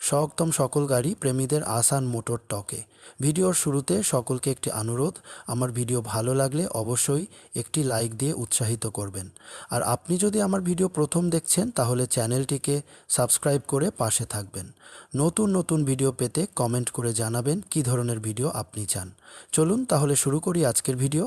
স্বাগতম সকল গাড়ি প্রেমীদের আসান মোটর টকে। ভিডিওর শুরুতে সকলকে একটি অনুরোধ, আমার ভিডিও ভালো লাগলে অবশ্যই একটি লাইক দিয়ে উৎসাহিত করবেন। আর আপনি যদি আমার ভিডিও প্রথম দেখছেন তাহলে চ্যানেলটিকে সাবস্ক্রাইব করে পাশে থাকবেন। নতুন নতুন ভিডিও পেতে কমেন্ট করে জানাবেন কী ধরনের ভিডিও আপনি চান। চলুন তাহলে শুরু করি আজকের ভিডিও।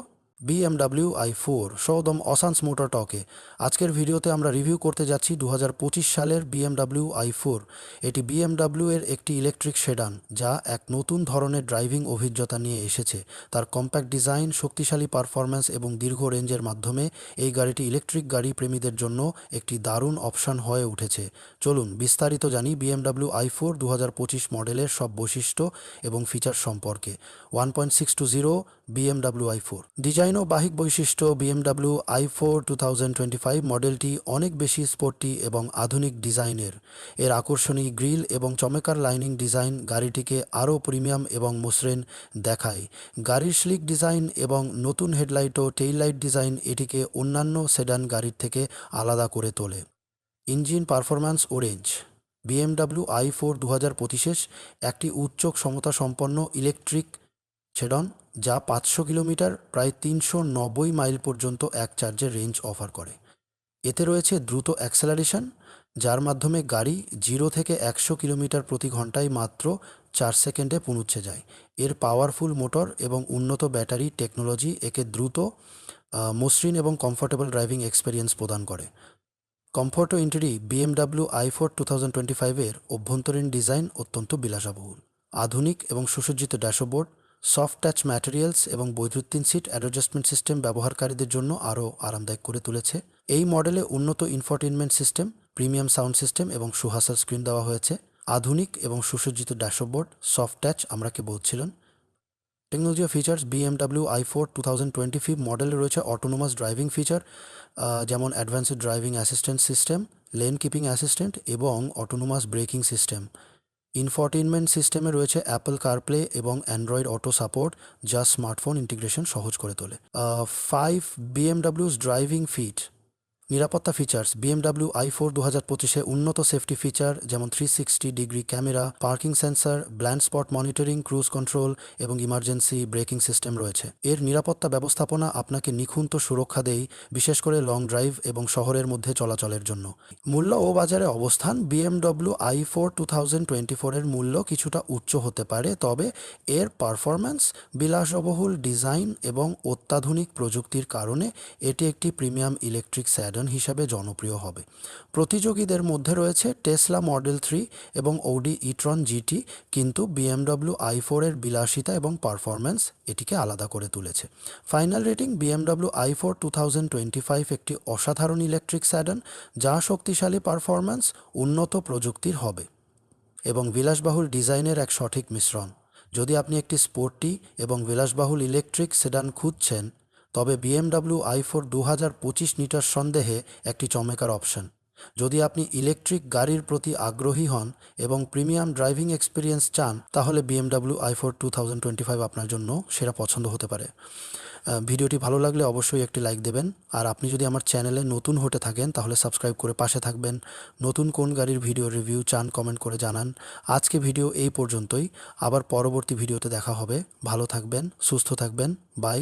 BMW i4 সৌদম অসান্স মোটর টকে। আজকের ভিডিওতে আমরা রিভিউ করতে যাচ্ছি 2025 সালের BMW i4। এটি BMW এর একটি ইলেকট্রিক সেডান যা এক নতুন ধরনের ড্রাইভিং অভিজ্ঞতা নিয়ে এসেছে। তার কম্প্যাক্ট ডিজাইন, শক্তিশালী পারফরম্যান্স এবং দীর্ঘ রেঞ্জের মাধ্যমে এই গাড়িটি ইলেকট্রিক গাড়ি প্রেমীদের জন্য একটি দারুণ অপশন হয়ে উঠেছে। চলুন বিস্তারিত জানি BMW i4 2025 মডেলের সব বৈশিষ্ট্য এবং ফিচার সম্পর্কে। 1.620 BMW i4 ডিজাইন ও বাহিক বৈশিষ্ট্য। BMW i4 2025 মডেলটি অনেক বেশি স্পোর্টি এবং আধুনিক ডিজাইনের। এর আকর্ষণীয় গ্রিল এবং চমৎকার লাইনিং ডিজাইন গাড়িটিকে আরও প্রিমিয়াম এবং মসৃণ দেখায়। গাড়ির স্লিক ডিজাইন এবং নতুন হেডলাইট ও টেইল লাইট ডিজাইন এটিকে অন্যান্য সেডান গাড়ির থেকে আলাদা করে তোলে। ইঞ্জিন পারফরম্যান্স ও রেঞ্জ। BMW i4 2025 একটি উচ্চ ক্ষমতা সম্পন্ন ইলেকট্রিক সেডন যা 500 কিলোমিটার প্রায় 390 মাইল পর্যন্ত এক চার্জে রেঞ্জ অফার করে। এতে রয়েছে দ্রুত অ্যাক্সেলারেশন, যার মাধ্যমে গাড়ি 0 থেকে 100 কিলোমিটার প্রতি ঘন্টায় মাত্র 4 সেকেন্ডে পৌঁছে যায়। এর পাওয়ারফুল মোটর এবং উন্নত ব্যাটারি টেকনোলজি একে দ্রুত, মসৃণ এবং কমফোর্টেবল ড্রাইভিং এক্সপিরিয়েন্স প্রদান করে। কমফোর্ট ও ইন্টেরিয়র। BMW i4 2025 এর অভ্যন্তরীণ ডিজাইন অত্যন্ত বিলাসবহুল। আধুনিক এবং সুসজ্জিত ড্যাশবোর্ড, সফট টাচ ম্যাটেরিয়ালস এবং বৈদ্যুতিন সিট অ্যাডজাস্টমেন্ট সিস্টেম ব্যবহারকারীদের জন্য আরও আরামদায়ক করে তুলেছে। এই মডেলে উন্নত infotainment system, premium sound system এবং সুহাসার স্ক্রিন দেওয়া হয়েছে। আধুনিক এবং সুসজ্জিত ড্যাশবোর্ড, সফট টাচ আমরা কি বলছিলেন। টেকনোলজি ও ফিচার্স। BMW i4 2025 মডেলে রয়েছে অটোনোমাস ড্রাইভিং ফিচার, যেমন advanced driving assistant system, lane keeping assistant এবং অটোনোমাস ব্রেকিং সিস্টেম। ইনফোটেইনমেন্ট সিস্টেমে রয়েছে অ্যাপল কারপ্লে এবং অ্যান্ড্রয়েড অটো সাপোর্ট, যা স্মার্টফোন ইন্টিগ্রেশন সহজ করে তোলে। 5 BMW's ড্রাইভিং ফিট। নিরাপত্তা ফিচার্স। BMW i4 2025 উন্নত সেফটি ফিচার যেমন 360 degree camera, parking sensor, blind spot monitoring, cruise control এবং ইমার্জেন্সি ব্রেকিং সিস্টেম রয়েছে। এর নিরাপত্তা ব্যবস্থাপনা আপনাকে নিখুঁত সুরক্ষা দেয়, বিশেষ করে লং ড্রাইভ এবং শহরের মধ্যে চলাচলের জন্য। মূল্য ও বাজারে অবস্থান। BMW i4 2024 এর মূল্য কিছুটা উচ্চ হতে পারে, তবে এর পারফরম্যান্স, বিলাসবহুল ডিজাইন এবং অত্যাধুনিক প্রযুক্তির কারণে এটি একটি প্রিমিয়াম ইলেকট্রিক স্যাডন হিসাবে জনপ্রিয় হবে। প্রতিযোগীদের মধ্যে রয়েছে টেসলা মডেল 3 এবং Audi e-tron GT, কিন্তু BMW i4 এর বিলাসিতা এবং পারফরম্যান্স এটিকে আলাদা করে তুলেছে। Final rating. BMW i4 2025 একটি অসাধারণ ইলেকট্রিক স্যাডন যা শক্তিশালী পারফরম্যান্স, উন্নত প্রযুক্তির হবে এবং বিলাসবহুল ডিজাইনের এক সঠিক মিশ্রণ। যদি আপনি একটি স্পোর্টি এবং বিলাসবহুল ইলেকট্রিক সেডান খুঁজছেন, তবে BMW i4 2025 নিঃসন্দেহে একটি চমৎকার অপশন। যদি আপনি ইলেকট্রিক গাড়ির প্রতি আগ্রহী হন এবং প্রিমিয়াম ড্রাইভিং এক্সপিরিয়েন্স চান, তাহলে BMW i4 2025 আপনার জন্য সেরা পছন্দ হতে পারে। ভিডিওটি ভালো লাগলে অবশ্যই একটি লাইক দেবেন। আর আপনি যদি আমার চ্যানেলে নতুন হতে থাকেন তাহলে সাবস্ক্রাইব করে পাশে থাকবেন। নতুন কোন গাড়ির ভিডিও রিভিউ চান কমেন্ট করে জানান। আজকে ভিডিও এই পর্যন্তই, আবার পরবর্তী ভিডিওতে দেখা হবে। ভালো থাকবেন, সুস্থ থাকবেন। বাই।